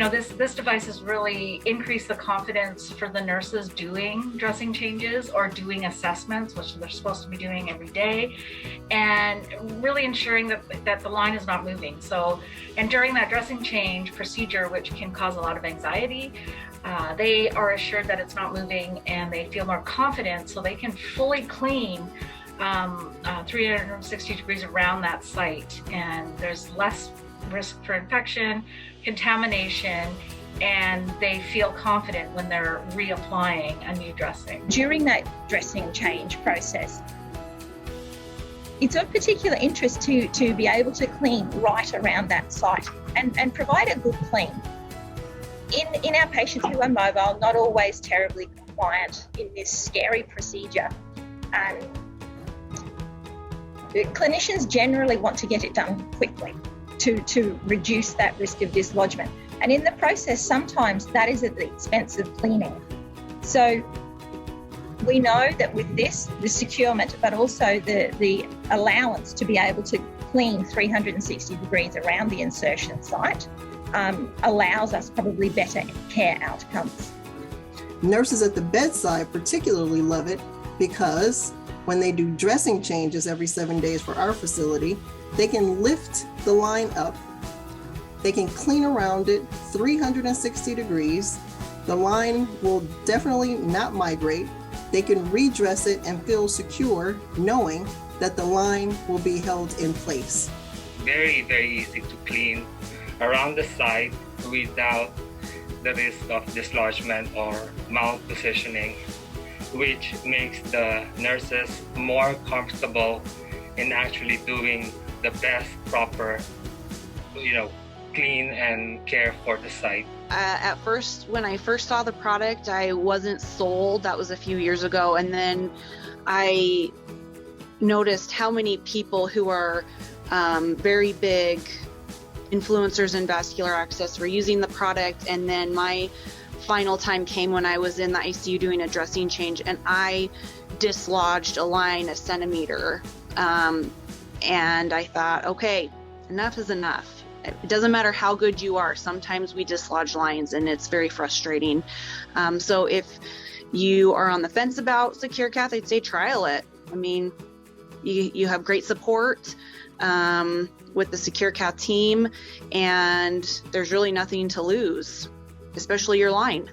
this device has really increased the confidence for the nurses doing dressing changes or doing assessments, which they're supposed to be doing every day, and really ensuring that the line is not moving. So, and during that dressing change procedure, which can cause a lot of anxiety, they are assured that it's not moving and they feel more confident, so they can fully clean 360 degrees around that site, and there's less risk for infection, contamination, and they feel confident when they're reapplying a new dressing. During that dressing change process, it's of particular interest to be able to clean right around that site and provide a good clean. In our patients who are mobile, not always terribly compliant in this scary procedure, clinicians generally want to get it done quickly to reduce that risk of dislodgement. And in the process, sometimes that is at the expense of cleaning. So we know that with this, the securement, but also the allowance to be able to clean 360 degrees around the insertion site allows us probably better care outcomes. Nurses at the bedside particularly love it because when they do dressing changes every 7 days for our facility, they can lift the line up, they can clean around it 360 degrees, the line will definitely not migrate, they can redress it and feel secure knowing that the line will be held in place. Very, very easy to clean around the site without the risk of dislodgement or malpositioning, which makes the nurses more comfortable in actually doing the best proper, clean and care for the site. At first, when I first saw the product, I wasn't sold. That was a few years ago. And then I noticed how many people who are very big influencers in vascular access were using the product. And then my final time came when I was in the ICU doing a dressing change, and I dislodged a line 1 centimeter. And I thought, okay, enough is enough. It doesn't matter how good you are. Sometimes we dislodge lines and it's very frustrating. So if you are on the fence about SecurAcath, I'd say trial it. I mean, you have great support with the SecurAcath team, and there's really nothing to lose, especially your line.